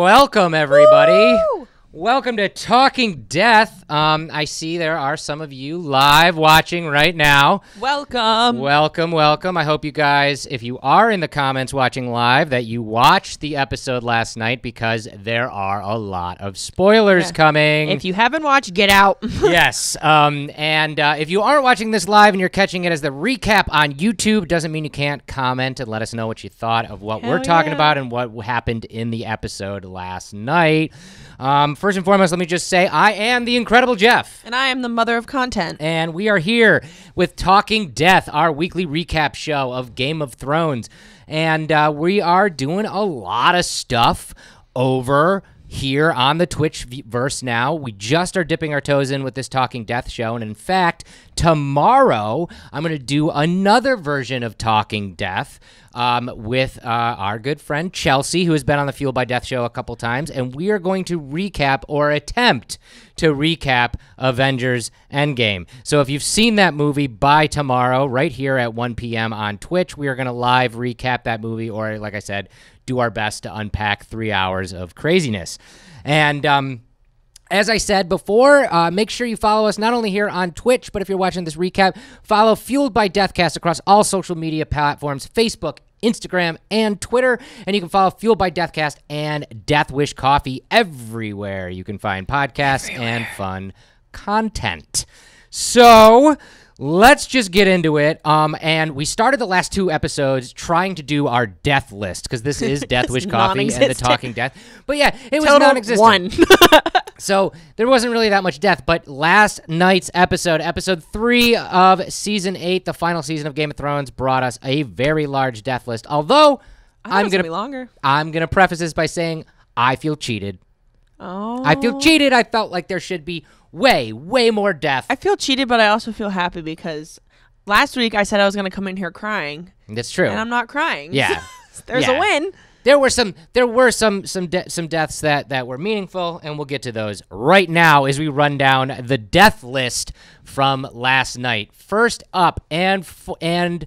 Welcome, everybody. Woo! Welcome to Talking Death. I see there are some of you live watching right now. Welcome. Welcome. I hope you guys, if you are in the comments watching live, that you watched the episode last night because there are a lot of spoilers coming. If you haven't watched, get out. Yes. And if you aren't watching this live and you're catching it as the recap on YouTube, doesn't mean you can't comment and let us know what you thought of what we're talking about and what happened in the episode last night. First and foremost, let me just say I am the Incredible Jeff. And I am the mother of content. And we are here with Talking Death, our weekly recap show of Game of Thrones. And we are doing a lot of stuff over here on the Twitchverse now. We just are dipping our toes in with this Talking Death show. And in fact, tomorrow I'm going to do another version of Talking Death with our good friend Chelsea, who has been on the Fuel by Death show a couple times. And we are going to recap or attempt to recap Avengers Endgame. So if you've seen that movie, by tomorrow, right here at 1 p.m. on Twitch, we are going to live recap that movie, or like I said, do our best to unpack 3 hours of craziness. And as I said before, make sure you follow us not only here on Twitch, but if you're watching this recap, follow Fueled by Deathcast across all social media platforms, Facebook, Instagram, and Twitter. And you can follow Fueled by Deathcast and Death Wish Coffee everywhere you can find podcasts and fun content. So let's just get into it. And we started the last two episodes trying to do our death list, because this is Death Wish Coffee and the Talking Death. But yeah, it was non-existent. One. So there wasn't really that much death. But last night's episode 3 of season 8, the final season of Game of Thrones, brought us a very large death list. Although I'm gonna preface this by saying I feel cheated. Oh. I feel cheated. I felt like there should be way more death. I feel cheated, but I also feel happy because last week I said I was going to come in here crying. That's true. And I'm not crying. Yeah. There's a win. There were some deaths that were meaningful, and we'll get to those right now as we run down the death list from last night. First up, and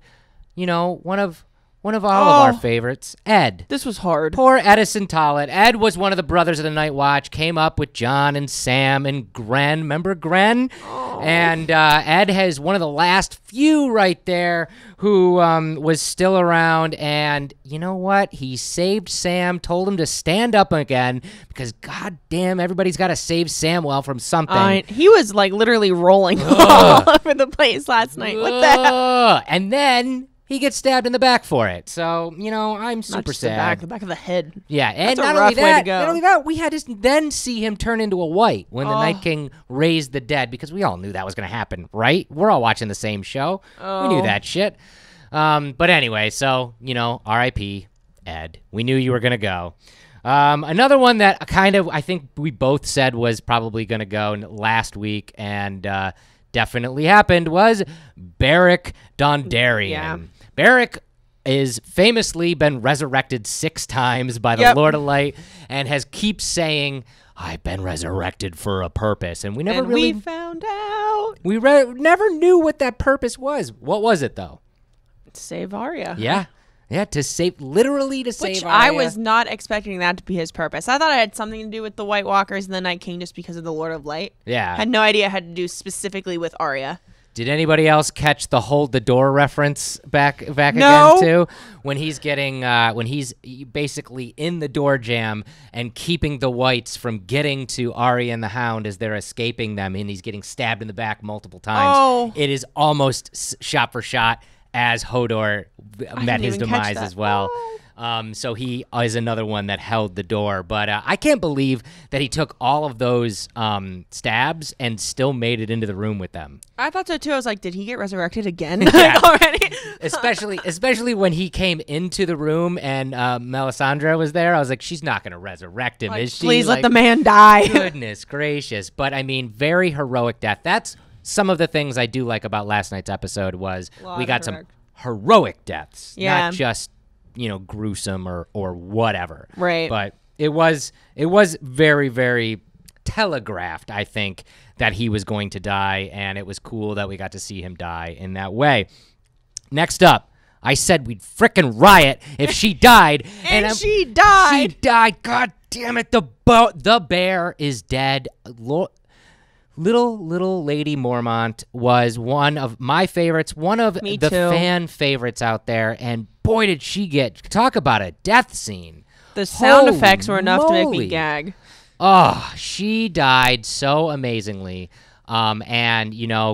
you know, one of all of our favorites, Ed. This was hard. Poor Edison Tollett. Ed was one of the brothers of the Night Watch, came up with John and Sam and Gren. Remember Gren? Oh. And Ed has one of the last few right there who was still around. And you know what? He saved Sam, told him to stand up again, because goddamn, everybody's got to save Samwell from something. He was like literally rolling all over the place last night. What the hell? And then he gets stabbed in the back for it. So, you know, I'm super sad. The back of the head. Yeah, and That's not a rough way to go. Not only that, we had to then see him turn into a white when the Night King raised the dead, because we all knew that was going to happen, right? We're all watching the same show. We knew that shit. But anyway, so, you know, R.I.P. Ed. We knew you were going to go. Another one that I think we both said was probably going to go last week and definitely happened was Beric Dondarrion. Yeah. Beric is famously been resurrected 6 times by the Lord of Light and keeps saying, I've been resurrected for a purpose. And we never we found out. We never knew what that purpose was. What was it, though? To save Arya. Yeah, to save Arya. Which I was not expecting that to be his purpose. I thought it had something to do with the White Walkers and the Night King just because of the Lord of Light. Yeah. Had no idea it had to do specifically with Arya. Did anybody else catch the hold the door reference back again too? When he's basically in the door jam and keeping the whites from getting to Arya and the Hound as they're escaping them, and he's getting stabbed in the back multiple times. Oh. It is almost shot for shot as Hodor met his demise as well. Oh. So he is another one that held the door. But I can't believe that he took all of those stabs and still made it into the room with them. I thought so, too. I was like, did he get resurrected again already? especially when he came into the room and Melisandre was there. I was like, she's not going to resurrect him, is she? Please let the man die. Goodness gracious. But, I mean, very heroic death. That's some of the things I do like about last night's episode was we got some heroic deaths, not just, you know, gruesome or whatever. Right. But it was very, very telegraphed, I think, that he was going to die, and it was cool that we got to see him die in that way. Next up, I said we'd frickin' riot if she died. and she died. She died. God damn it, the bear is dead. Little Lady Mormont was one of my favorites, one of Me the too. fan favorites out there, and boy, did she talk about a death scene. The sound Holy effects were enough to make me moly. gag. Oh, she died so amazingly, and,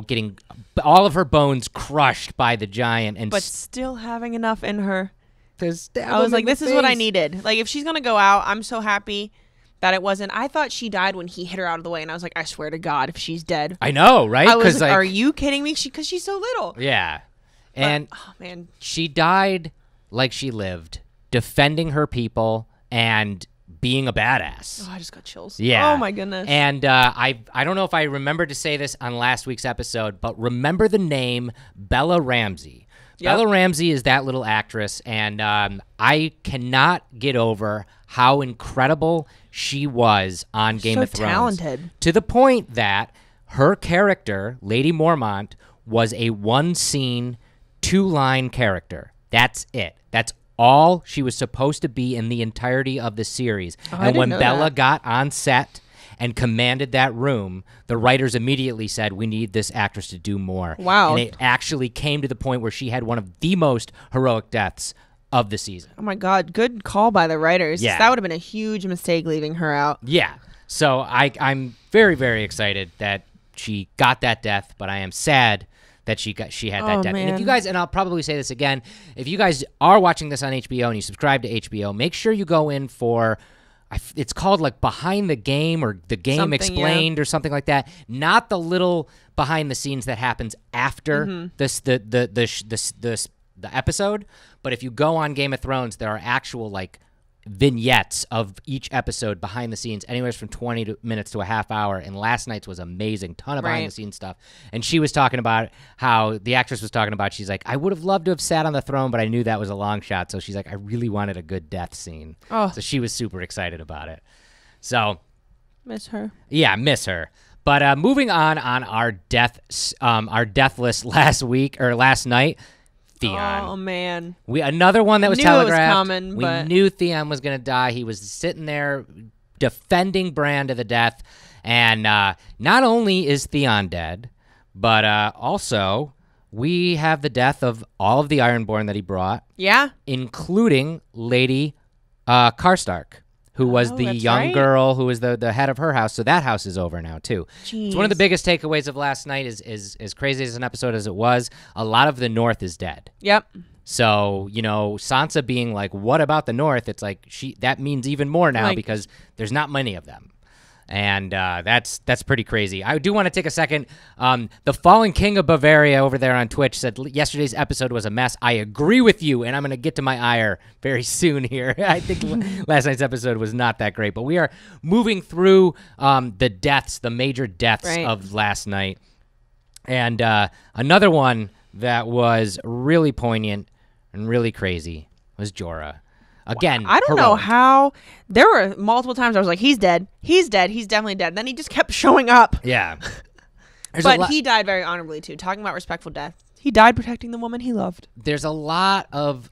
getting all of her bones crushed by the giant. And But still having enough in her. to stab I was him like, in the this is what I face. needed. Like, if she's going to go out, I'm so happy that it wasn't. I thought she died when he hit her out of the way, and I was like, I swear to God, if she's dead. I know, right? I was like, like, are you kidding me? Because she's so little. yeah. And oh, man. she died like she lived, defending her people and being a badass. Oh, I just got chills. Yeah. Oh, my goodness. And I don't know if I remembered to say this on last week's episode, but remember the name Bella Ramsey. Yep. Bella Ramsey is that little actress, and I cannot get over how incredible she was on Game of Thrones. Talented. To the point that her character, Lady Mormont, was a one-scene, two-line character. That's it. That's all she was supposed to be in the entirety of the series. I And when didn't know Bella that. got on set and commanded that room, the writers immediately said, we need this actress to do more. Wow. And it actually came to the point where she had one of the most heroic deaths of the season. Oh, my God. Good call by the writers. Yeah. That would have been a huge mistake leaving her out. Yeah. So I'm very, very excited that she got that death, but I am sad that she had that Oh, death. And if man. you guys, and I'll probably say this again, if you guys are watching this on HBO and you subscribe to HBO, make sure you go in for, it's called like Behind the Game or The Game Something, Explained or something like that. Not the little behind the scenes that happens after the episode, but if you go on Game of Thrones, there are actual like vignettes of each episode behind the scenes, anywhere from 20 minutes to a half hour. And last night's was amazing, ton of behind the scenes stuff. And she was talking about how the actress was talking about, she's like, I would have loved to have sat on the throne, but I knew that was a long shot. So she's like, I really wanted a good death scene. Oh. So she was super excited about it. So Miss her. yeah, miss her. But moving on our death list last night, Theon. Oh, man. Another one that was Knew it was telegraphed. coming, we but- knew Theon was going to die. He was sitting there defending Bran to the death. And not only is Theon dead, but also we have the death of all of the Ironborn that he brought, Yeah? including Lady Karstark, who was Oh, the that's young right. girl who was the head of her house. So that house is over now, too. It's one of the Jeez. biggest takeaways of last night is as crazy as an episode as it was, a lot of the North is dead. Yep. So, Sansa being like, what about the North? It's like that means even more now Like- because there's not many of them. And that's pretty crazy. I do want to take a second. The Fallen King of Bavaria over there on Twitch said yesterday's episode was a mess. I agree with you, and I'm going to get to my ire very soon here. I think last night's episode was not that great, but we are moving through the major deaths Right. of last night. And another one that was really poignant and really crazy was Jorah. Again, I don't know heroic. how. There were multiple times I was like, he's dead. He's dead. He's definitely dead. Then he just kept showing up. Yeah. There's a But lot- he died very honorably, too. Talking about respectful death. He died protecting the woman he loved. there's a lot of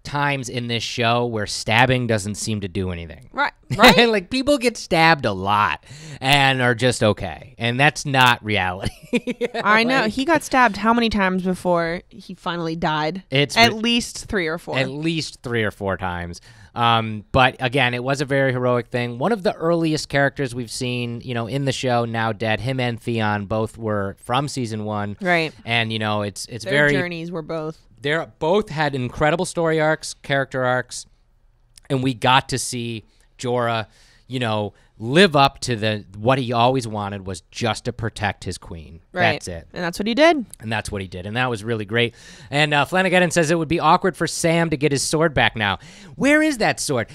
times in this show where stabbing doesn't seem to do anything. Right. Right? Like people get stabbed a lot and are just okay. And that's not reality. I know. Like, He got stabbed how many times before he finally died? It's At least 3 or 4. At least 3 or 4 times. But again, it was a very heroic thing. One of the earliest characters we've seen, in the show, now dead. Him and Theon both were from season 1. Right. And it's Their very journeys were both. They both had incredible story arcs, character arcs, and we got to see Jorah, live up to what he always wanted was just to protect his queen. Right. That's it. And that's what he did. And that's what he did. And that was really great. And Flanagan says it would be awkward for Sam to get his sword back now. Where is that sword?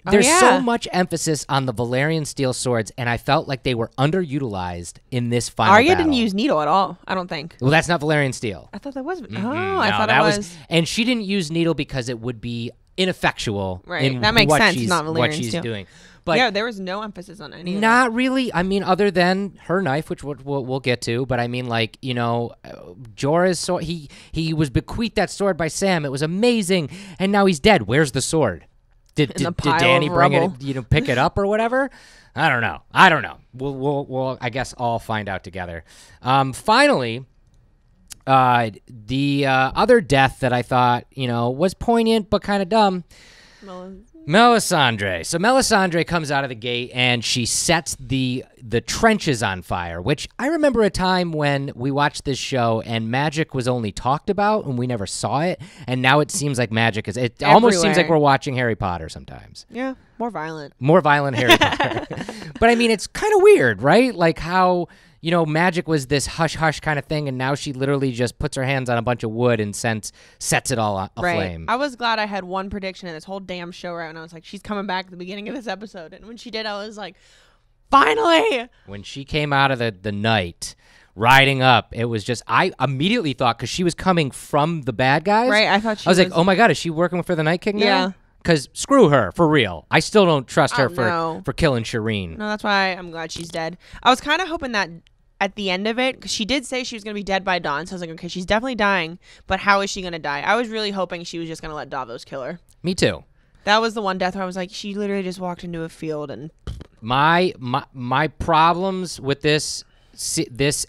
There's yeah. so much emphasis on the Valyrian steel swords, and I felt like they were underutilized in this final Arya battle. didn't use needle at all, I don't think. Well, that's not Valyrian steel. I thought that was. Mm-mm. I No, thought that it was. And she didn't use needle because it would be ineffectual Right. in That makes what sense, she's, not what Valyrian she's steel. doing. But Yeah, there was no emphasis on any of not really. I mean, other than her knife, which we'll get to. But I mean, like, Jorah's sword. He was bequeathed that sword by Sam. It was amazing, and now he's dead. Where's the sword? Did Danny bring it, pick it up or whatever? I don't know. We'll I guess all find out together. Finally, the other death that I thought, was poignant but kind of dumb. Melisandre. So Melisandre comes out of the gate and she sets the trenches on fire, which I remember a time when we watched this show and magic was only talked about and we never saw it. And now it seems like magic is, it everywhere. Almost seems like we're watching Harry Potter sometimes. Yeah, more violent. More violent Harry Potter. But I mean, it's kind of weird, right? Like how, magic was this hush-hush kind of thing, and now she literally just puts her hands on a bunch of wood and sets it all aflame. I was glad I had one prediction in this whole damn show right, and I was like, she's coming back at the beginning of this episode. And when she did, I was like, finally! When she came out of the night, riding up, it was just, I immediately thought, because she was coming from the bad guys. Right, I thought I was like, oh my God, is she working for the Night King now? Yeah. Because screw her, for real. I still don't trust her for killing Shireen. No, that's why I'm glad she's dead. I was kind of hoping that at the end of it, because she did say she was going to be dead by dawn, so I was like, okay, she's definitely dying, but how is she going to die? I was really hoping she was just going to let Davos kill her. Me too. That was the one death where I was like, she literally just walked into a field and... My problems with this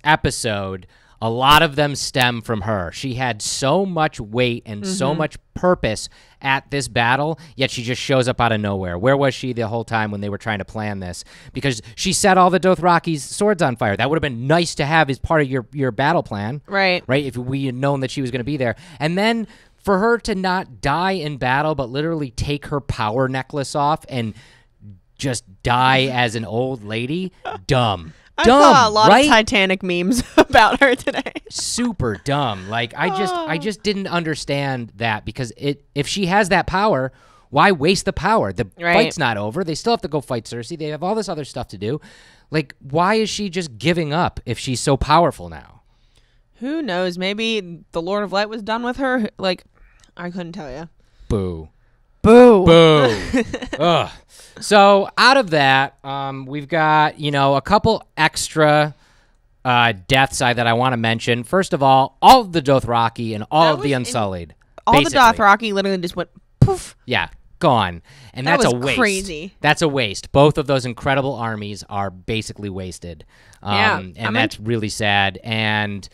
episode, a lot of them stem from her. She had so much weight and so much purpose at this battle, yet she just shows up out of nowhere. Where was she the whole time when they were trying to plan this? Because she set all the Dothraki's swords on fire. That would have been nice to have as part of your battle plan. Right. Right? If we had known that she was going to be there. And then for her to not die in battle, but literally take her power necklace off and just die as an old lady, dumb. I saw a lot of Titanic memes about her today. Super dumb. Like I just didn't understand that, because if she has that power, why waste the power? The fight's not over. They still have to go fight Cersei. They have all this other stuff to do. Like, why is she just giving up if she's so powerful now? Who knows? Maybe the Lord of Light was done with her. Like, I couldn't tell you. Boo. Boo. Boo. Ugh. So out of that, we've got, a couple extra deaths that I want to mention. First of all of the Dothraki and all of the Unsullied. All the Dothraki literally just went poof. Yeah, gone. And that's a waste. Crazy. That's a waste. Both of those incredible armies are basically wasted. And that's really sad. And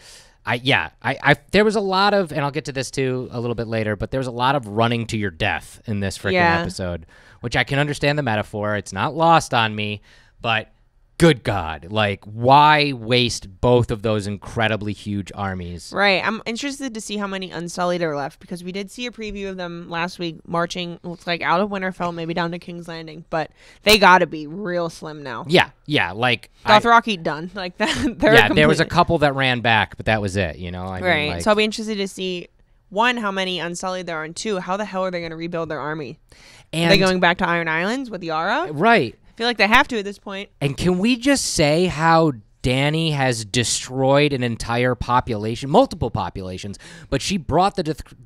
there was a lot of, and I'll get to this too a little bit later, but there was a lot of running to your death in this freaking episode, which I can understand the metaphor. It's not lost on me, but good God, like, why waste both of those incredibly huge armies? Right. I'm interested to see how many Unsullied are left, because we did see a preview of them last week marching, looks like out of Winterfell, maybe down to King's Landing, but they got to be real slim now. Yeah, like Dothraki done. Like that. There was a couple that ran back, but that was it, Right. So I'll be interested to see, one, how many Unsullied there are, and two, how the hell are they going to rebuild their army? Are they going back to Iron Islands with Yara? Right. I feel like they have to at this point. And can we just say how Dany has destroyed an entire population, multiple populations, but she brought the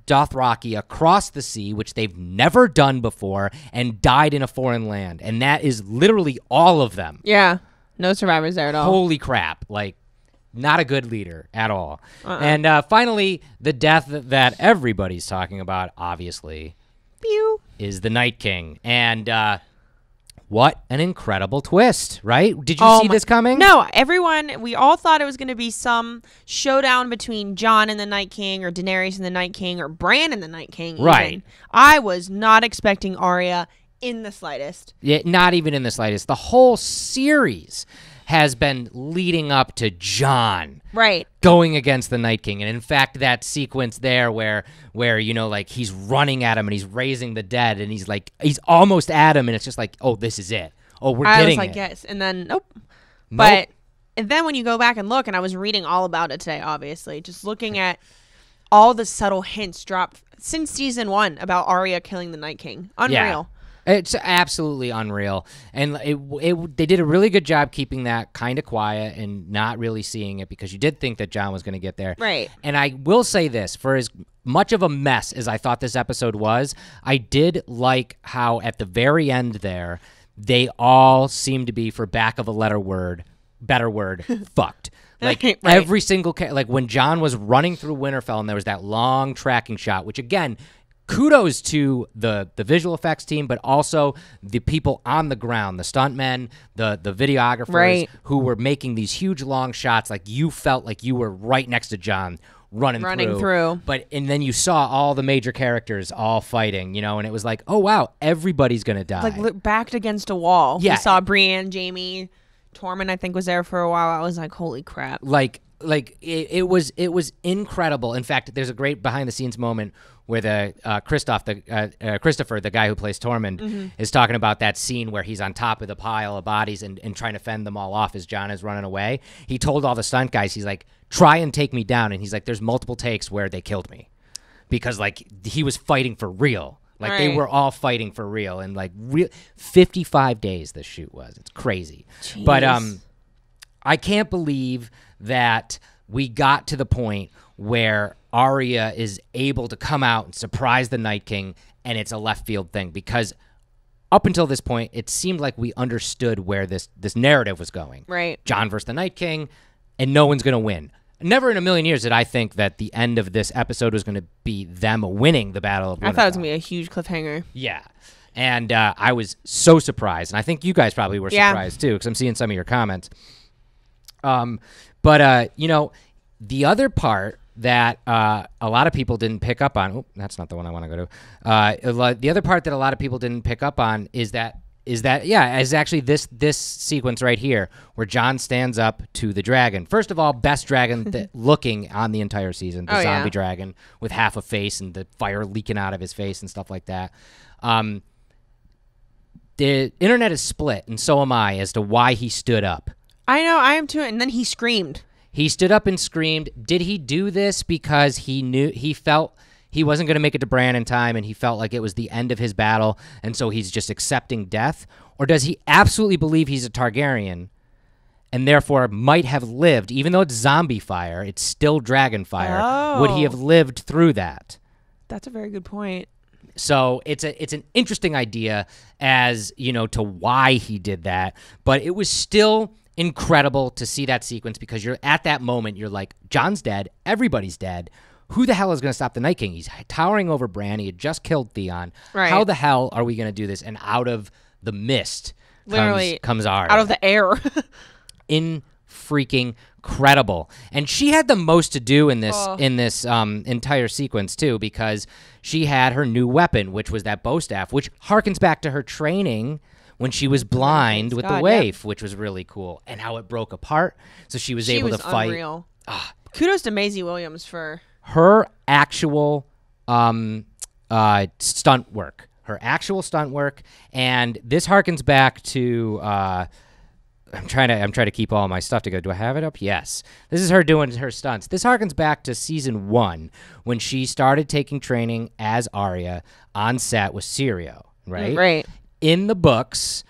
Dothraki across the sea, which they've never done before, and died in a foreign land. And that is literally all of them. Yeah. No survivors there at all. Holy crap. Like, not a good leader at all. And finally, the death that everybody's talking about, obviously, is the Night King. And what an incredible twist, right? Did you see this coming? No, we all thought it was going to be some showdown between Jon and the Night King, or Daenerys and the Night King, or Bran and the Night King. Right. Even. I was not expecting Arya in the slightest. Yeah, not even in the slightest. The whole series has been leading up to Jon going against the Night King. And in fact, that sequence there where like, he's running at him and he's raising the dead, and he's almost at him, and it's just like, oh, this is it. Oh, we're getting it. I was like, yes. And then, nope. But and then when you go back and look, and I was reading all about it today, obviously, just looking at all the subtle hints dropped since season 1 about Arya killing the Night King. Unreal. Yeah. It's absolutely unreal, and they did a really good job keeping that kind of quiet and not really seeing it, because you did think that Jon was going to get there. Right. And I will say this, for as much of a mess as I thought this episode was, I did like how at the very end there, they all seemed to be, for back of a better word, fucked. Like every single, like when Jon was running through Winterfell and there was that long tracking shot, which again, kudos to the visual effects team, but also the people on the ground, the stuntmen, the videographers who were making these huge long shots. Like you felt like you were right next to Jon running through. And then you saw all the major characters all fighting, and it was like, oh wow, everybody's gonna die. Like backed against a wall. Yeah. We saw Brienne, Jaime, Tormund, I think was there for a while. I was like, holy crap. It was incredible. In fact, there's a great behind the scenes moment where the Christopher, the guy who plays Tormund, is talking about that scene where he's on top of the pile of bodies and trying to fend them all off as Jon is running away. He told all the stunt guys, he's like, try and take me down. And he's like, there's multiple takes where they killed me because like he was fighting for real. Like they were all fighting for real. And like 55 days this shoot was. It's crazy. Jeez. But I can't believe that we got to the point where Arya is able to come out and surprise the Night King, and it's a left field thing, because up until this point, it seemed like we understood where this narrative was going. Right. Jon versus the Night King, and no one's going to win. Never in a million years did I think that the end of this episode was going to be them winning the Battle of Winterfell. I thought it was going to be a huge cliffhanger. Yeah. And I was so surprised, and I think you guys probably were surprised too, because I'm seeing some of your comments. But the other part that a lot of people didn't pick up on, that's not the one I want to go to. The other part that a lot of people didn't pick up on is actually this sequence right here where Jon stands up to the dragon. First of all, best dragon looking on the entire season, the zombie dragon with half a face and the fire leaking out of his face and stuff like that. The internet is split, and so am I, as to why he stood up. I know, I am too, and then he screamed. He stood up and screamed. Did he do this because he felt he wasn't going to make it to Bran in time, and he felt like it was the end of his battle, and so he's just accepting death? Or does he absolutely believe he's a Targaryen and therefore might have lived, even though it's zombie fire, it's still dragon fire? Oh. Would he have lived through that? That's a very good point. So it's an interesting idea as, to why he did that, but it was still incredible to see that sequence, because you're at that moment, you're like, Jon's dead, everybody's dead. Who the hell is going to stop the Night King? He's towering over Bran. He had just killed Theon. Right. How the hell are we going to do this? And out of the mist comes Arya. Out of the air. In freaking credible. And she had the most to do in this entire sequence too, because she had her new weapon, which was that bow staff, which harkens back to her training when she was blind with the waif, which was really cool, and how it broke apart. So she was able to fight. Unreal. Kudos to Maisie Williams for her actual stunt work. And this harkens back to I'm trying to keep all my stuff together. Do I have it up? Yes. This is her doing her stunts. This harkens back to season 1 when she started taking training as Arya on set with Syrio, right? Right. In the books,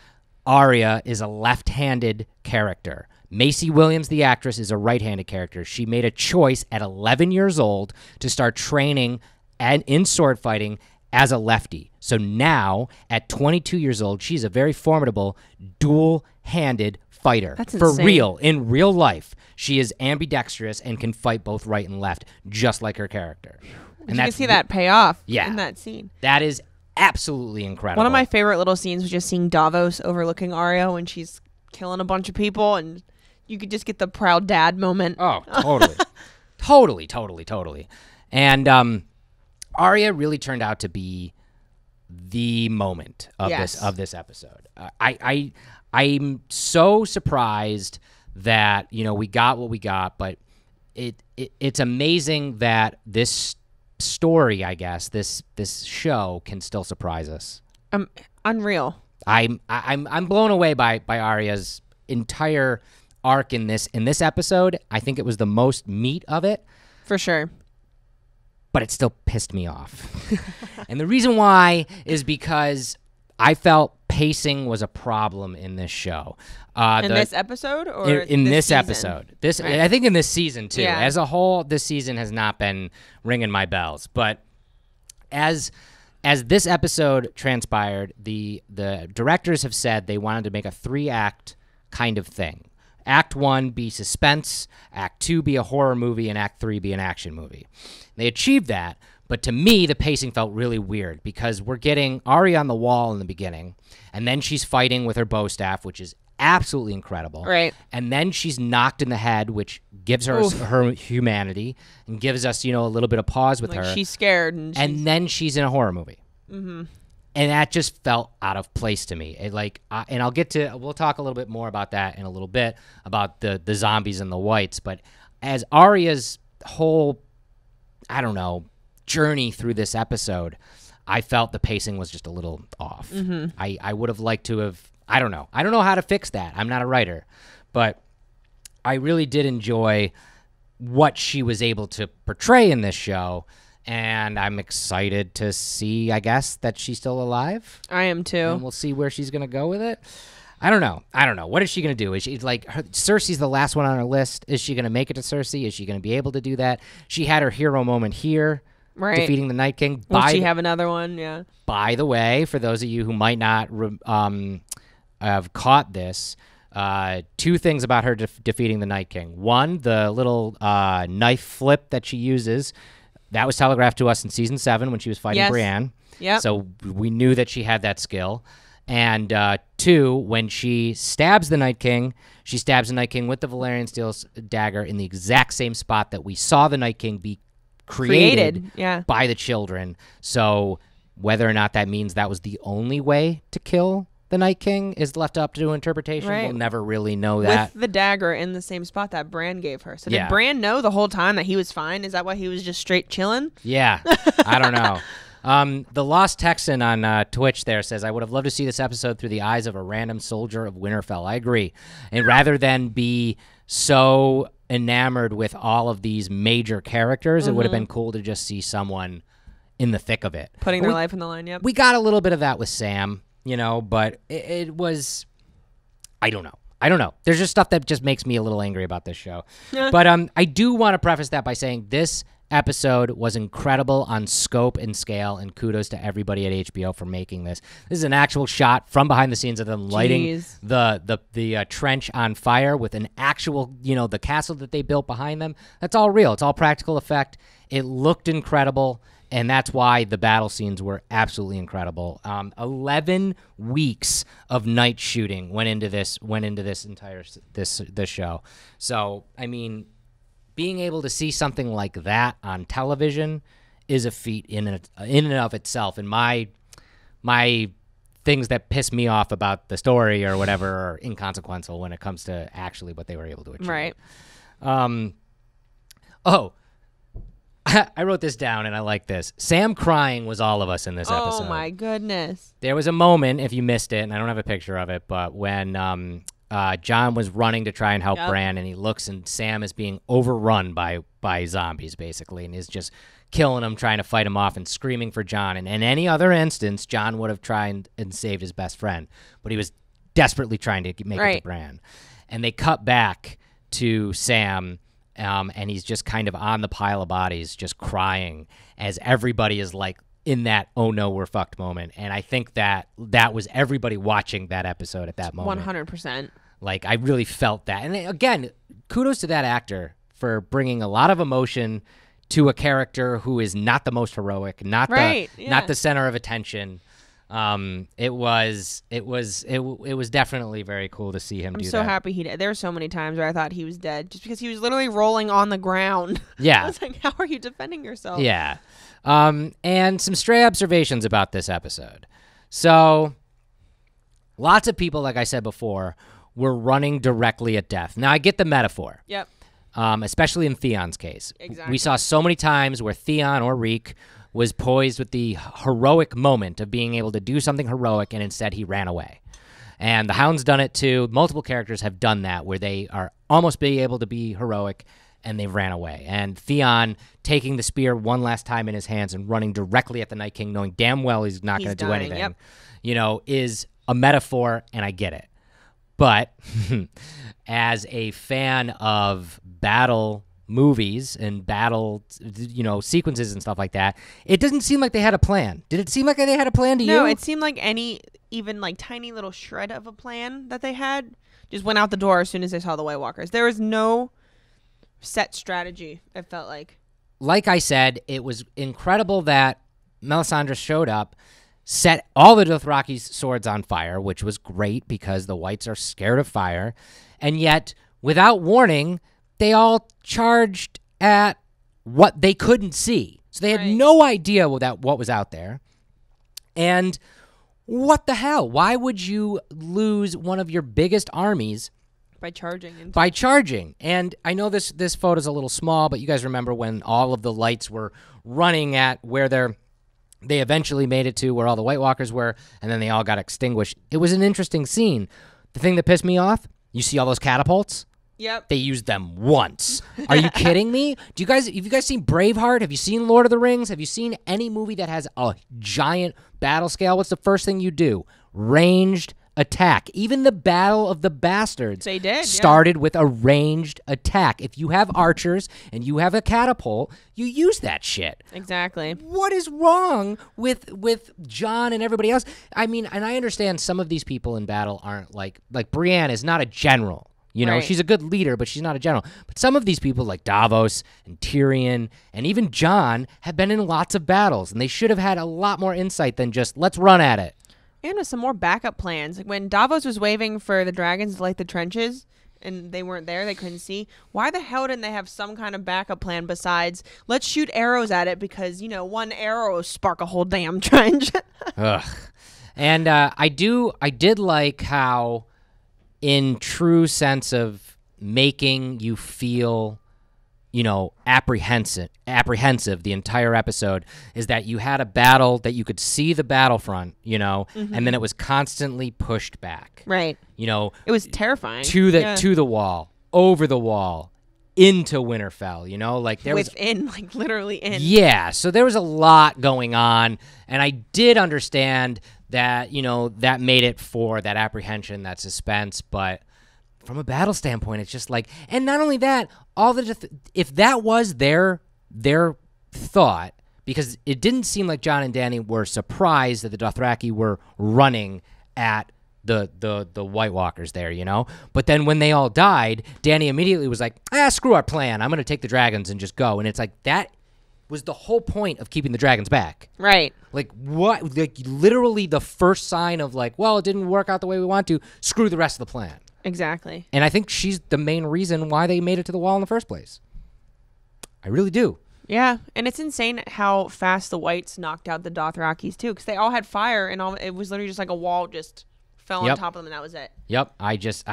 Arya is a left-handed character. Maisie Williams, the actress, is a right-handed character. She made a choice at 11 years old to start training in sword fighting as a lefty. So now, at 22 years old, she's a very formidable dual-handed fighter. That's for insane. real. In real life, she is ambidextrous and can fight both right and left, just like her character. And you can see that pay off Yeah. in that scene. That is absolutely incredible. One of my favorite little scenes was just seeing Davos overlooking Arya when she's killing a bunch of people, and you could just get the proud dad moment. Oh, totally. And Arya really turned out to be the moment of this episode. I'm so surprised that we got what we got, but it's amazing that this story, I guess, this show can still surprise us. Unreal. I'm blown away by Arya's entire arc in this episode. I think it was the most meat of it, For sure. but it still pissed me off. And the reason why is because I felt pacing was a problem in this show. In this episode, or in this season? episode, Right. I think in this season too. Yeah. As a whole, this season has not been ringing my bells. But as this episode transpired, the directors have said they wanted to make a 3-act kind of thing. Act 1 be suspense, Act 2 be a horror movie, and Act 3 be an action movie. They achieved that, But to me, the pacing felt really weird because we're getting Arya on the wall in the beginning, and then she's fighting with her bow staff, which is absolutely incredible. Right. And then she's knocked in the head, which gives her her humanity and gives us, a little bit of pause with like her. She's scared. And then she's in a horror movie. Mm-hmm. And that just felt out of place to me. And we'll talk a little bit more about that in a little bit, about the zombies and the whites. But as Arya's whole, journey through this episode, I felt the pacing was just a little off. Mm-hmm. I would have liked to have, I don't know how to fix that. I'm not a writer, but I really did enjoy what she was able to portray in this show. And I'm excited to see, I guess, that she's still alive. I am too. And we'll see where she's going to go with it. I don't know. What is she going to do? Is she Cersei's the last one on her list? Is she going to make it to Cersei? Is she going to be able to do that? She had her hero moment here, right, defeating the Night King. Will she have another one? Yeah. By the way, for those of you who might not have caught this, two things about her defeating the Night King. One, the little knife flip that she uses. That was telegraphed to us in season 7 when she was fighting Brienne. Yeah. So we knew that she had that skill. And 2, when she stabs the Night King, she stabs the Night King with the Valyrian steel dagger in the exact same spot that we saw the Night King be created. By the children. So whether or not that means that was the only way to kill the Night King is left up to interpretation. Right. We'll never really know that. With the dagger in the same spot that Bran gave her. So did Bran know the whole time that he was fine? Is that why he was just straight chilling? Yeah. I don't know. The Lost Texan on Twitch there says, I would have loved to see this episode through the eyes of a random soldier of Winterfell. I agree. And rather than be so enamored with all of these major characters, it would have been cool to just see someone in the thick of it. Putting their life in the line, yep. We got a little bit of that with Sam. But it was, I don't know. There's just stuff that just makes me a little angry about this show. But I do want to preface that by saying this episode was incredible on scope and scale, and kudos to everybody at HBO for making this. This is an actual shot from behind the scenes of them lighting the trench on fire with an actual, the castle that they built behind them. That's all real. It's all practical effect. It looked incredible. And that's why the battle scenes were absolutely incredible. 11 weeks of night shooting went into this entire this show. So I mean, being able to see something like that on television is a feat in and of itself. And my things that piss me off about the story or whatever are inconsequential when it comes to actually what they were able to achieve. Right. I wrote this down, and I like this. Sam crying was all of us in this episode. Oh, my goodness. There was a moment, if you missed it, and I don't have a picture of it, but when Jon was running to try and help Bran, and he looks, and Sam is being overrun by zombies, basically, and is just killing him, trying to fight him off, and screaming for Jon. And in any other instance, Jon would have tried and saved his best friend, but he was desperately trying to make it to Bran. And they cut back to Sam, and he's just kind of on the pile of bodies, just crying as everybody is like in that, oh no, we're fucked moment. And I think that was everybody watching that episode at that moment. 100%. Like, I really felt that. And again, kudos to that actor for bringing a lot of emotion to a character who is not the most heroic, not the center of attention. It was definitely very cool to see him do that. I'm so happy he did. There were so many times where I thought he was dead just because he was literally rolling on the ground. Yeah. I was like, how are you defending yourself? Yeah. And some stray observations about this episode. So lots of people, like I said before, were running directly at death. Now, I get the metaphor. Yep. Especially in Theon's case. Exactly. We saw so many times where Theon or Reek was poised with the heroic moment of being able to do something heroic, and instead he ran away. And the Hound's done it too. Multiple characters have done that, where they are almost being able to be heroic, and they ran away. And Theon taking the spear one last time in his hands and running directly at the Night King, knowing damn well he's not going to do anything, is a metaphor, and I get it. But as a fan of battle movies and battle, sequences and stuff like that, it doesn't seem like they had a plan. Did it seem like they had a plan to you? No, it seemed like even tiny little shred of a plan that they had just went out the door as soon as they saw the White Walkers. There was no set strategy, it felt like. like I said, it was incredible that Melisandre showed up, set all the Dothraki's swords on fire, which was great because the whites are scared of fire. And yet, without warning, they all charged at what they couldn't see. So they had no idea what was out there. And what the hell? Why would you lose one of your biggest armies by charging? And I know this photo's a little small, but you guys remember when all of the lights were running at where they eventually made it to where all the White Walkers were, and then they all got extinguished. It was an interesting scene. The thing that pissed me off, you see all those catapults? Yep. They used them once. Are you kidding me? Have you guys seen Braveheart? Have you seen Lord of the Rings? Have you seen any movie that has a giant battle scale? What's the first thing you do? Ranged attack. Even the Battle of the Bastards started with a ranged attack. If you have archers and you have a catapult, you use that shit. Exactly. What is wrong with Jon and everybody else? I mean, and I understand some of these people in battle aren't like Brienne is not a general. You know, she's a good leader, but she's not a general. But some of these people like Davos and Tyrion and even Jon have been in lots of battles, and they should have had a lot more insight than just, let's run at it. And with some more backup plans. Like when Davos was waving for the dragons to light the trenches and they weren't there, they couldn't see, why the hell didn't they have some kind of backup plan besides, let's shoot arrows at it because, one arrow will spark a whole damn trench. Ugh. And I did like how, in true sense of making you feel, apprehensive the entire episode, is that you had a battle that you could see the battlefront, and then it was constantly pushed back. Right. It was terrifying. To the wall, over the wall, into Winterfell, like there within, like literally in. Yeah, so there was a lot going on, and I did understand that, that made it for that apprehension, that suspense, but from a battle standpoint, it's just like, and not only that, if that was their thought, because it didn't seem like Jon and Dany were surprised that the Dothraki were running at the White Walkers there, but then when they all died, Dany immediately was like, screw our plan, I'm going to take the dragons and just go, and it's like, that was the whole point of keeping the dragons back. Right. Like, what? Like, literally the first sign of, like, well, it didn't work out the way we want to, screw the rest of the plan. Exactly. And I think she's the main reason why they made it to the wall in the first place. I really do. Yeah, and it's insane how fast the whites knocked out the Dothrakis, too, because they all had fire, and it was literally just like a wall just fell on top of them, and that was it. Yep. I did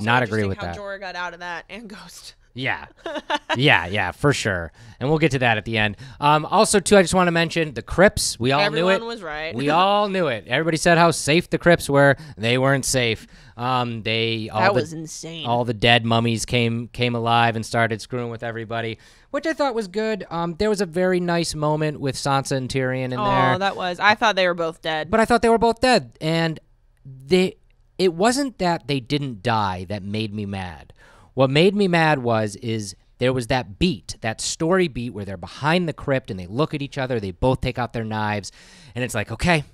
not agree with that. How Jorah got out of that, and Ghost. Yeah. yeah, for sure. And we'll get to that at the end. Also, too, I just want to mention the crypts. We all knew it. Everyone was right. We all knew it. Everybody said how safe the crypts were. They weren't safe. That was insane. All the dead mummies came alive and started screwing with everybody, which I thought was good. There was a very nice moment with Sansa and Tyrion in there. Oh, that was. I thought they were both dead. But I thought they were both dead. And it wasn't that they didn't die that made me mad. What made me mad is there was that beat, that story beat where they're behind the crypt and they look at each other, they both take out their knives, and it's like, okay,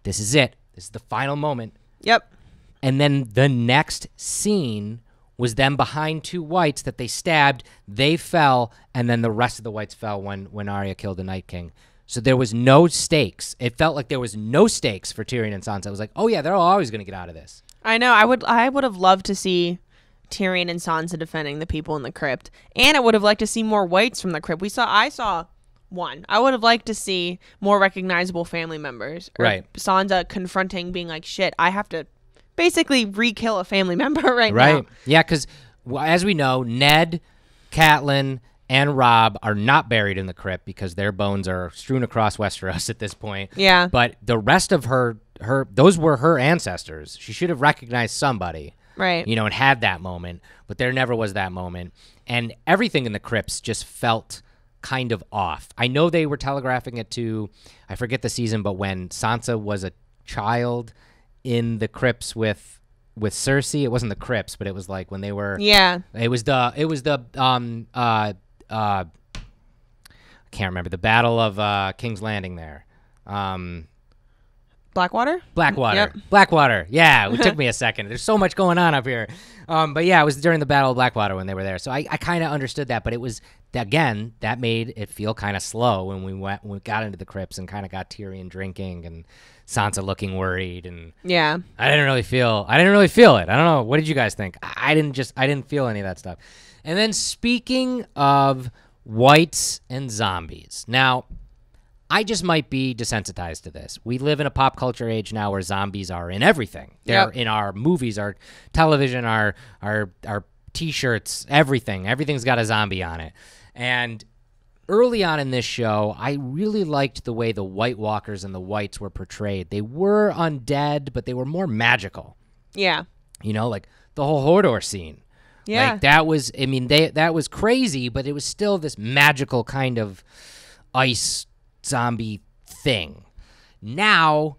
this is it. This is the final moment. Yep. And then the next scene was them behind two whites that they stabbed, they fell, and then the rest of the whites fell when Arya killed the Night King. So there was no stakes. It felt like there was no stakes for Tyrion and Sansa. It was like, oh yeah, they're always going to get out of this. I know. I would have loved to see Tyrion and Sansa defending the people in the crypt, and I would have liked to see more whites from the crypt. I saw one. I would have liked to see more recognizable family members. Or right. Sansa confronting, being like, shit, I have to basically re-kill a family member right now. Right. Yeah, because as we know, Ned, Catelyn, and Robb are not buried in the crypt because their bones are strewn across Westeros at this point. Yeah. But the rest of those were her ancestors. She should have recognized somebody. Right. And had that moment, but there never was that moment. And everything in the crypts just felt kind of off. I know they were telegraphing it to, I forget the season, but when Sansa was a child in the crypts with Cersei, it wasn't the crypts, but it was like when they were. Yeah. It was the I can't remember, the Battle of King's Landing there. Blackwater? Blackwater. Yep. Blackwater. Yeah, it took me a second. There's so much going on up here. But yeah, it was during the Battle of Blackwater when they were there. So I kind of understood that, but it was, again, that made it feel kind of slow when we got into the crypts and kind of got Tyrion drinking and Sansa looking worried, and Yeah. I didn't really feel it. I don't know. What did you guys think? I didn't feel any of that stuff. And then speaking of whites and zombies. Now, I just might be desensitized to this. We live in a pop culture age now where zombies are in everything. They're in our movies, our television, our T-shirts, everything. Everything's got a zombie on it. And early on in this show, I really liked the way the White Walkers and the whites were portrayed. They were undead, but they were more magical. Yeah. You know, like the whole Hodor scene. Yeah. Like that was, I mean, that was crazy, but it was still this magical kind of ice zombie thing. Now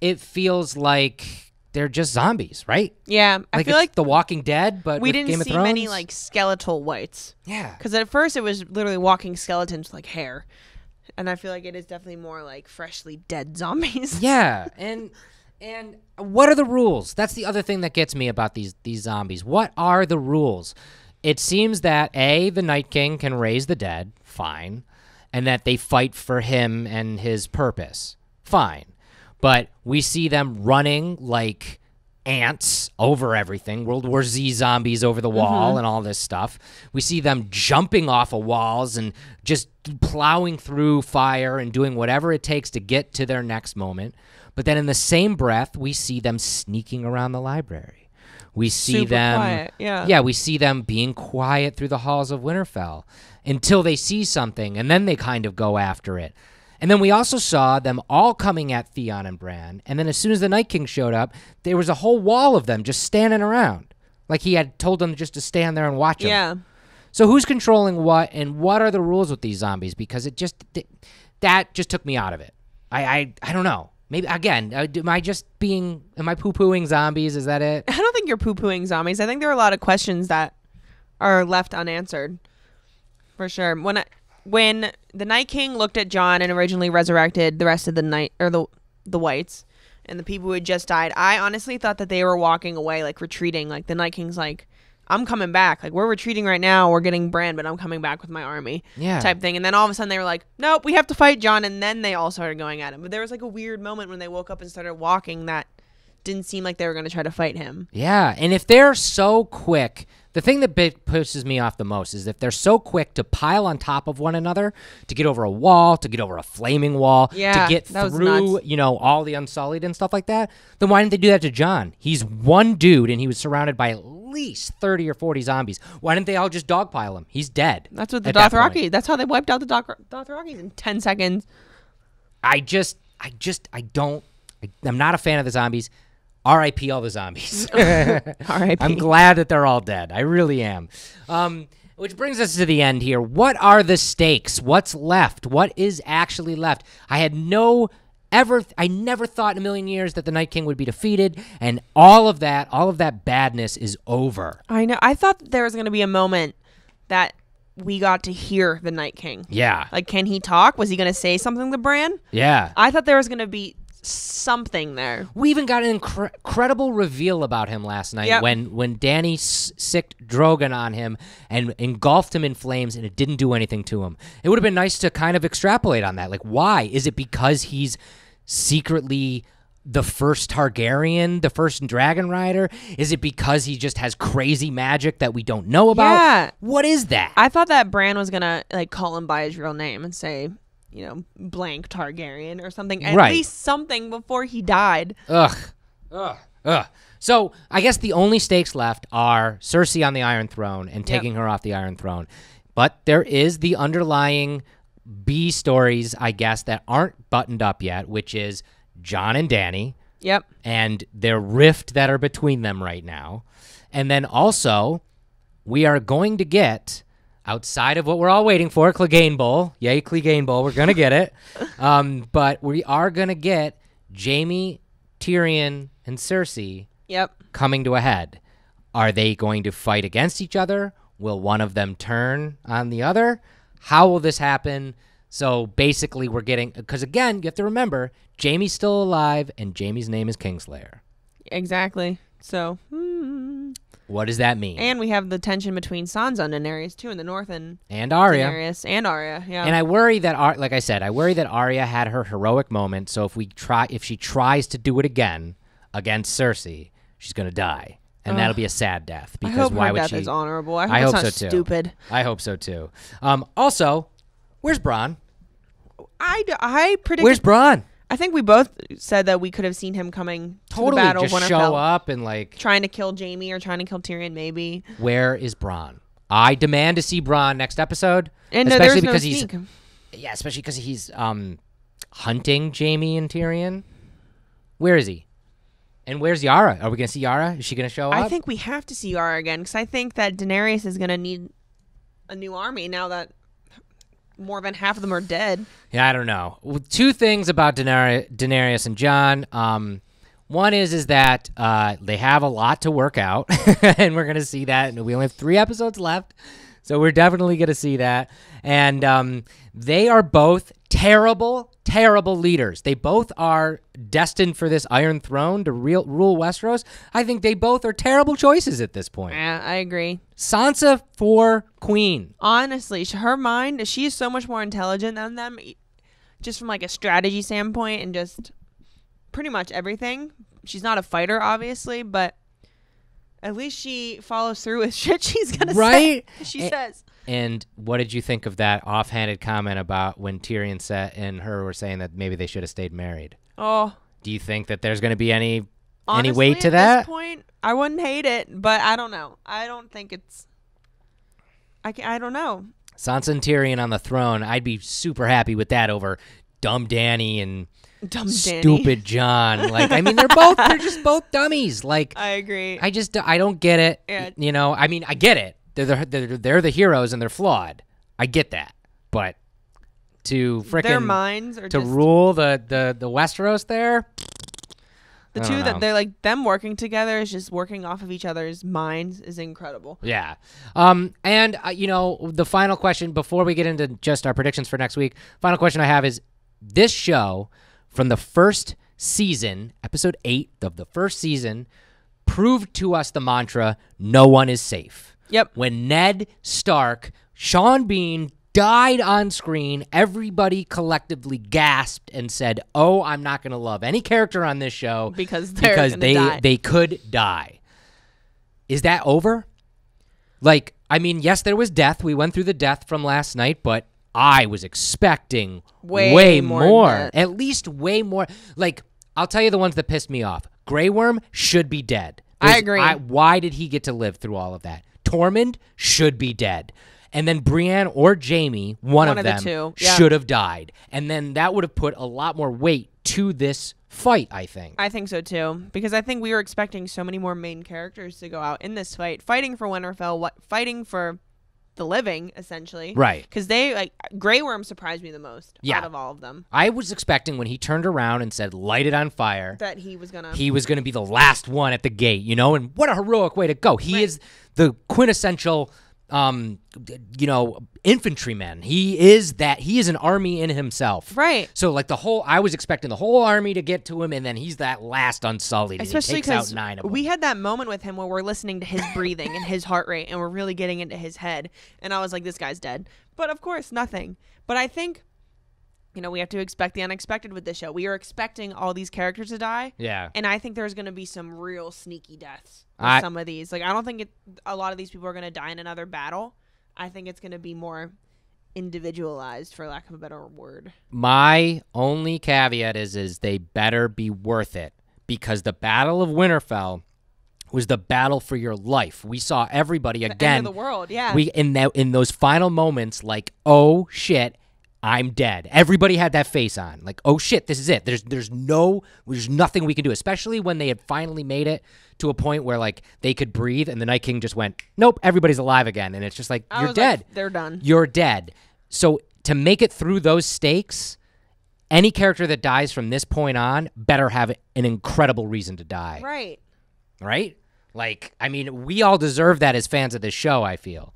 it feels like they're just zombies, right? Yeah. I Like feel it's like The Walking Dead, but we with didn't Game of see Thrones. many like skeletal whites. Yeah. Because at first it was literally walking skeletons with like hair. And I feel like it is definitely more like freshly dead zombies. Yeah, and what are the rules? That's the other thing that gets me about these zombies. What are the rules? It seems that the Night King can raise the dead, fine, and that they fight for him and his purpose, fine. But we see them running like ants over everything, World War Z zombies over the wall and all this stuff. We see them jumping off of walls and just plowing through fire and doing whatever it takes to get to their next moment. But then in the same breath, we see them sneaking around the library. We see Super them quiet, yeah. Yeah, we see them being quiet through the halls of Winterfell until they see something, and then they kind of go after it. And then we also saw them all coming at Theon and Bran, and then as soon as the Night King showed up, there was a whole wall of them just standing around. Like he had told them just to stand there and watch them. Yeah. So who's controlling what, and what are the rules with these zombies? Because that just took me out of it. I don't know. Maybe, again, am I poo-pooing zombies? Is that it? I don't think you're poo-pooing zombies. I think there are a lot of questions that are left unanswered. For sure. When the Night King looked at Jon and originally resurrected the rest of the night, or the whites and the people who had just died, I honestly thought that they were walking away, like retreating. Like the Night King's like, I'm coming back. Like we're retreating right now. We're getting Bran, but I'm coming back with my army. Yeah. Type thing. And then all of a sudden they were like, nope, we have to fight Jon. And then they all started going at him. But there was like a weird moment when they woke up and started walking that didn't seem like they were going to try to fight him. Yeah, and if they're so quick, the thing that pisses me off the most is if they're so quick to pile on top of one another, to get over a wall, to get over a flaming wall, to get through, all the Unsullied and stuff like that, then why didn't they do that to Jon? He's one dude, and he was surrounded by at least 30 or 40 zombies. Why didn't they all just dogpile him? He's dead. That's what the Dothraki, that's how they wiped out the Dothrakis in 10 seconds. I'm not a fan of the zombies. R.I.P. all the zombies. R.I.P. I'm glad that they're all dead. I really am. Which brings us to the end here. What are the stakes? What's left? What is actually left? I never thought in a million years that the Night King would be defeated, and all of that badness is over. I know. I thought there was going to be a moment that we got to hear the Night King. Yeah. Like, can he talk? Was he going to say something to Bran? Yeah. I thought there was going to be something there. We even got an incredible reveal about him last night when Dany sicked Drogon on him and engulfed him in flames, and it didn't do anything to him. It would have been nice to kind of extrapolate on that. Like, why? Is it because he's secretly the first Targaryen, the first dragon rider? Is it because he just has crazy magic that we don't know about? Yeah. What is that? I thought that Bran was going to like call him by his real name and say, blank Targaryen or something. At least something before he died. Ugh. So I guess the only stakes left are Cersei on the Iron Throne and taking her off the Iron Throne. But there is the underlying B stories, I guess, that aren't buttoned up yet, which is Jon and Dany. Yep. And their rift that are between them right now. And then also, we are going to get, outside of what we're all waiting for, Clegane Bowl. Yay, Clegane Bowl. We're going to get it. But we are going to get Jaime, Tyrion, and Cersei coming to a head. Are they going to fight against each other? Will one of them turn on the other? How will this happen? So basically we're getting, because again, you have to remember, Jaime's still alive and Jaime's name is Kingslayer. Exactly. So, what does that mean? and we have the tension between Sansa and Daenerys too in the north, and Arya. Daenerys and Arya. Yeah. And I worry that, like I said, I worry that Arya had her heroic moment. So if she tries to do it again against Cersei, she's gonna die, and that'll be a sad death. Because I hope why her would death she? is honorable. I hope, I it's hope not so too. stupid. I hope so too. Also, where's Bronn? I predicted. Where's Bronn? I think we both said that we could have seen him coming to the Totally, Battle of just Winterfell, show up and like. trying to kill Jaime or trying to kill Tyrion, maybe. Where is Bronn? I demand to see Bronn next episode, And especially there's because no sneak. especially because he's hunting Jaime and Tyrion. Where is he? And where's Yara? Are we gonna see Yara? Is she gonna show up? I think we have to see Yara again because I think that Daenerys is gonna need a new army now that more than half of them are dead. Yeah, I don't know. Two things about Daenerys and Jon. One is that they have a lot to work out, and we're gonna see that. And we only have 3 episodes left, so we're definitely gonna see that. And they are both terrible leaders. They both are destined for this Iron Throne to rule Westeros. I think they both are terrible choices at this point. Yeah, I agree. Sansa for queen. Honestly, her mind, she is so much more intelligent than them, just from like a strategy standpoint and just pretty much everything. She's not a fighter, obviously, but at least she follows through with shit she's gonna say. She says. And what did you think of that offhanded comment about when Tyrion and her were saying that maybe they should have stayed married? Oh. Do you think that there's going to be any Honestly, weight to at that? this point, I wouldn't hate it, but I don't know. I don't think it's. I don't know. Sansa and Tyrion on the throne. I'd be super happy with that over dumb Dany and stupid Jon. Like, I mean, they're just both dummies. Like, I agree. I don't get it. Yeah. You know, I mean, I get it. They're the heroes and they're flawed. I get that, but to frickin' their minds are to just, rule the Westeros there. the two that they're like them working together is just working off of each other's minds is incredible. Yeah. And you know, the final question before we get into just our predictions for next week, final question I have is this show from the first season, episode 8 of the first season, proved to us the mantra, no one is safe. Yep. When Ned Stark, Sean Bean died on screen, everybody collectively gasped and said, "Oh, I'm not going to love any character on this show because they could die." Is that over? Like, I mean, yes, there was death. We went through the death from last night, but I was expecting way more. At least way more. Like, I'll tell you the ones that pissed me off. Grey Worm should be dead. I agree. Why did he get to live through all of that? Tormund should be dead. And then Brienne or Jaime, one of them, the two. Yeah. should have died. And then that would have put a lot more weight to this fight, I think. I think so, too. Because I think we were expecting so many more main characters to go out in this fight. Fighting for Winterfell, fighting for the living, essentially. Right. Because Grey Worm surprised me the most out of all of them. I was expecting when he turned around and said, light it on fire, that he was going to be the last one at the gate, you know? And what a heroic way to go. He is the quintessential, infantryman. He is an army in himself. Right. So like I was expecting the whole army to get to him, and then he's that last unsullied. Especially and he takes out 9 of them. We had that moment with him where we're listening to his breathing and his heart rate, and we're really getting into his head. And I was like, this guy's dead. But of course, nothing. But I think, we have to expect the unexpected with this show. We are expecting all these characters to die. Yeah. And I think there's going to be some real sneaky deaths with some of these. Like, I don't think a lot of these people are going to die in another battle. I think it's going to be more individualized, for lack of a better word. My only caveat is they better be worth it, because the Battle of Winterfell was the battle for your life. We saw everybody again. The end of the world, yeah. In those final moments, like, oh shit, I'm dead. Everybody had that face on, like, oh shit, this is it. There's nothing we can do, especially when they had finally made it to a point where like they could breathe, and the Night King just went, nope, everybody's alive again, and it's just like, you're dead. Like, they're done. You're dead. So to make it through those stakes, any character that dies from this point on better have an incredible reason to die. Right. Right? Like, I mean, we all deserve that as fans of this show, I feel.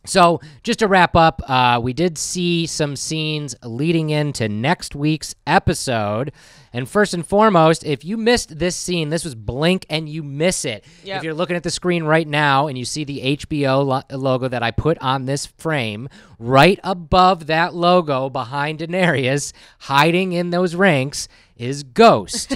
So just to wrap up, we did see some scenes leading into next week's episode. And first and foremost, if you missed this scene, this was Blink and you miss it. Yep. If you're looking at the screen right now and you see the HBO logo that I put on this frame, right above that logo behind Daenerys, hiding in those ranks, is Ghost.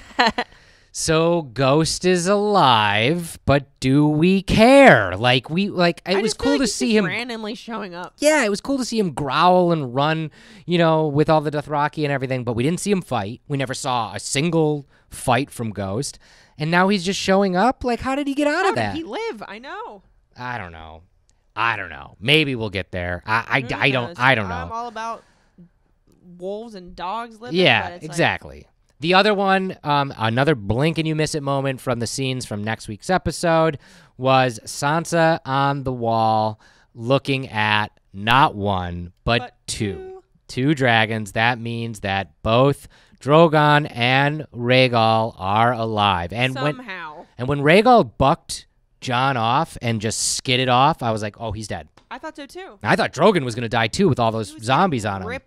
So Ghost is alive, but do we care? It was cool to see him randomly showing up. Yeah, it was cool to see him growl and run, with all the Dothraki and everything, but we didn't see him fight. We never saw a single fight from Ghost. And now he's just showing up? Like, how did he get out of that? How did he live? I know. I don't know. Maybe we'll get there. I don't know. I'm all about wolves and dogs living. Yeah, but it's exactly. The other one, another blink and you miss it moment from the scenes from next week's episode was Sansa on the wall looking at not one, but two. Two dragons. That means that both Drogon and Rhaegal are alive. And somehow. When Rhaegal bucked Jon off and just skidded off, I was like, oh, he's dead. I thought so too. I thought Drogon was going to die too with all those zombies on him.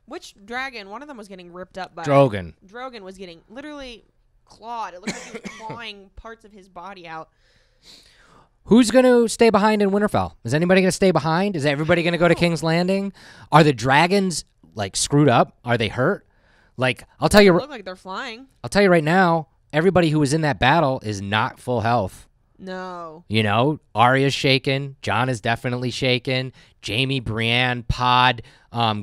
Which dragon? One of them was getting ripped up by... Drogon. Drogon was getting literally clawed. It looked like he was clawing parts of his body out. Who's going to stay behind in Winterfell? Is anybody going to stay behind? Is everybody going to go to King's Landing? Are the dragons, screwed up? Are they hurt? I'll tell you... They look like they're flying. I'll tell you right now, everybody who was in that battle is not full health. No. Arya's shaken. Jon is definitely shaken. Jaime, Brienne, Pod,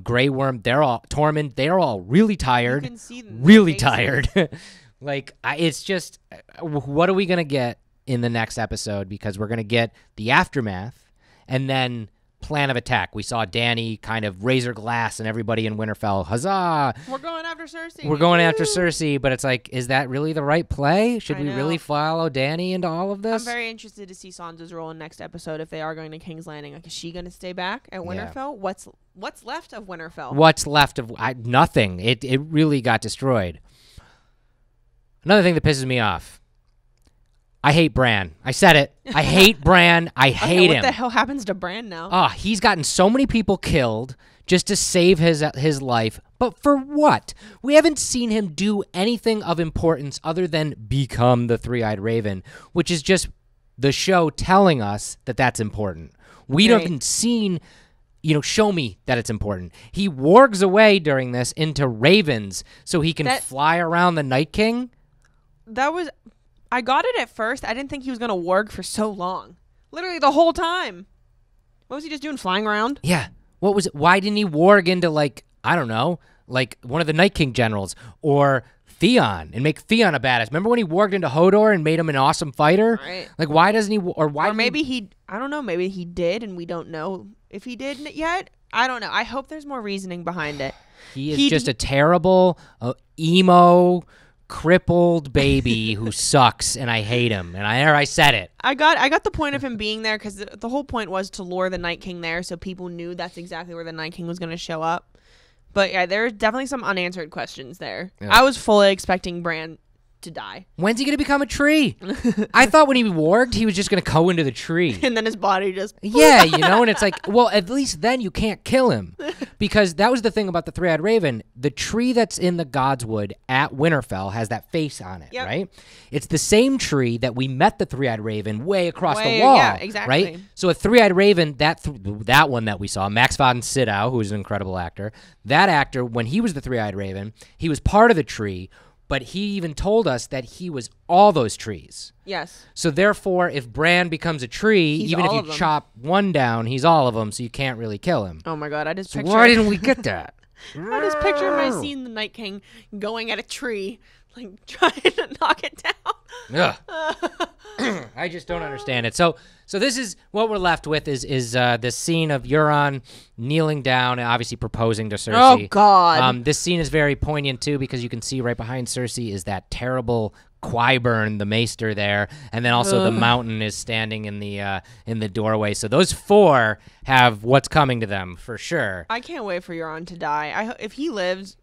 Grey Worm, Tormund, they're all really tired. You can see them. Really tired. It's just, what are we going to get in the next episode? Because we're going to get the aftermath and then plan of attack. We saw Dany kind of razor glass and everybody in Winterfell, huzzah! We're going after Cersei. We're going after Cersei, but it's is that really the right play? Should we really follow Dany into all of this? I'm very interested to see Sansa's role in next episode if they are going to King's Landing. Is she going to stay back at Winterfell? Yeah. What's left of Winterfell? What's left of nothing? It really got destroyed. Another thing that pisses me off. I hate Bran. I said it. I hate Bran. I hate him. What the hell happens to Bran now? He's gotten so many people killed just to save his life. But for what? We haven't seen him do anything of importance other than become the Three-Eyed Raven, which is just the show telling us that that's important. We haven't seen, show me that it's important. He wargs away during this into ravens so he can fly around the Night King. I got it at first. I didn't think he was going to warg for so long. Literally the whole time. What was he just doing, flying around? Yeah. What was it? Why didn't he warg into, I don't know, one of the Night King generals or Theon and make Theon a badass? Remember when he warged into Hodor and made him an awesome fighter? Right. Why doesn't he, I don't know, maybe he did and we don't know if he did yet. I don't know. I hope there's more reasoning behind it. He is just a terrible, emo, crippled baby who sucks, and I hate him. And I said it. I got the point of him being there because the whole point was to lure the Night King there, so people knew that's exactly where the Night King was going to show up. But yeah, there's definitely some unanswered questions there. Yeah. I was fully expecting Bran to die. When's he going to become a tree? I thought when he warged, he was just going to go into the tree. And then his body just... Yeah, and it's well, at least then you can't kill him. Because that was the thing about the Three-Eyed Raven. The tree that's in the Godswood at Winterfell has that face on it, right? It's the same tree that we met the Three-Eyed Raven way across the wall. Yeah, exactly. Right? So a Three-Eyed Raven, that one that we saw, Max von Sydow, who is an incredible actor, that actor, when he was the Three-Eyed Raven, he was part of the tree, but he even told us that he was all those trees. Yes. So therefore, if Bran becomes a tree, even if you chop one down, he's all of them, so you can't really kill him. Oh my god, I just picture... Why didn't we get that? I just picture my scene the Night King going at a tree, trying to knock it down. I just don't understand it. So this is what we're left with is this scene of Euron kneeling down and obviously proposing to Cersei. Oh god. This scene is very poignant too because you can see right behind Cersei is that terrible Qyburn, the maester there, and then also the mountain is standing in the doorway. So those four have what's coming to them for sure. I can't wait for Euron to die. If he lives,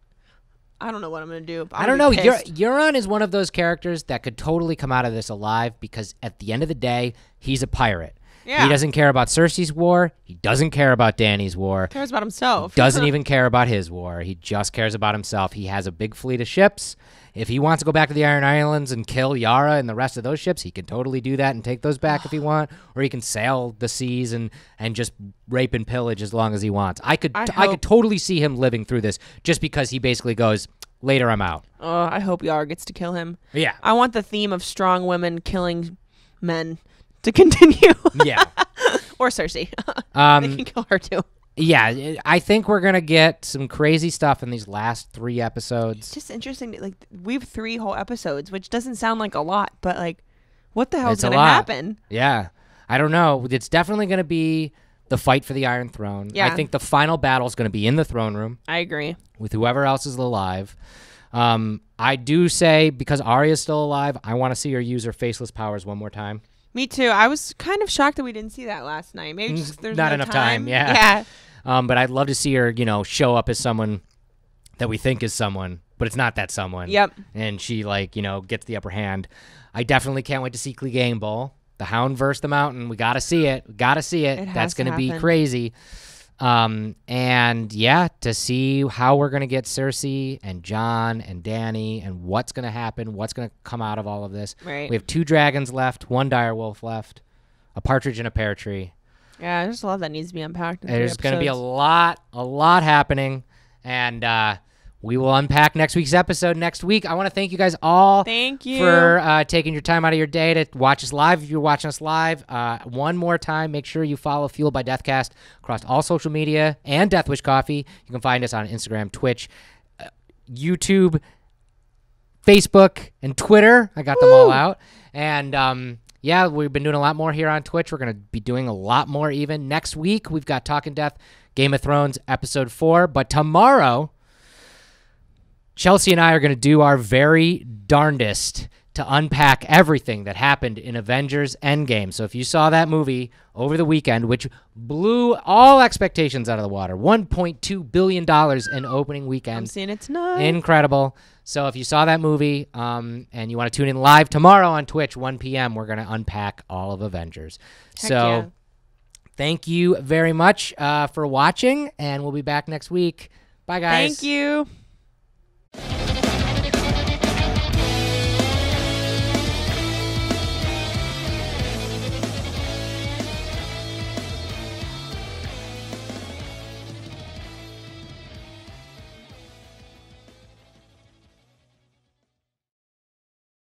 I don't know what I'm going to do. I don't know. Euron is one of those characters that could totally come out of this alive because at the end of the day, he's a pirate. Yeah. He doesn't care about Cersei's war. He doesn't care about Dany's war. He cares about himself. Doesn't even care about his war. He just cares about himself. He has a big fleet of ships. If he wants to go back to the Iron Islands and kill Yara and the rest of those ships, he can totally do that and take those back if he wants, or he can sail the seas and just rape and pillage as long as he wants. I could totally see him living through this just because he basically goes, later I'm out. I hope Yara gets to kill him. Yeah. I want the theme of strong women killing men to continue. Yeah. Or Cersei. They can kill her too. Yeah, I think we're going to get some crazy stuff in these last 3 episodes. It's just interesting. Like, we have 3 whole episodes, which doesn't sound like a lot, but like, what the hell's going to happen? Yeah. I don't know. It's definitely going to be the fight for the Iron Throne. Yeah. I think the final battle is going to be in the throne room. I agree. With whoever else is alive. I do say, because Arya's still alive, I want to see her use her faceless powers one more time. Me too. I was kind of shocked that we didn't see that last night. Maybe just there's not no enough time. Yeah. Yeah. But I'd love to see her, show up as someone that we think is someone, but it's not that someone. Yep. And she, gets the upper hand. I definitely can't wait to see Clegane Bowl. The Hound versus the Mountain. We got to see it. That's going to be crazy. And yeah, to see how we're going to get Cersei and Jon and Dany and what's going to happen, what's going to come out of all of this. Right. We have 2 dragons left, 1 direwolf left, a partridge in a pear tree. Yeah, there's a lot that needs to be unpacked. There's going to be a lot happening, and we will unpack next week's episode next week. I want to thank you guys all for taking your time out of your day to watch us live. If you're watching us live, one more time, make sure you follow Fueled by Deathcast across all social media and Deathwish Coffee. You can find us on Instagram, Twitch, YouTube, Facebook, and Twitter. I got them all out. And yeah, we've been doing a lot more here on Twitch. We're going to be doing a lot more even. Next week, we've got Talking Death, Game of Thrones, Episode 4. But tomorrow, Chelsea and I are going to do our very darndest to unpack everything that happened in Avengers Endgame. So if you saw that movie over the weekend, which blew all expectations out of the water, $1.2 billion in opening weekend. I'm seeing it tonight. Incredible. So if you saw that movie and you want to tune in live tomorrow on Twitch, 1 p.m., we're going to unpack all of Avengers. Thank you very much for watching, and we'll be back next week. Bye, guys. Thank you.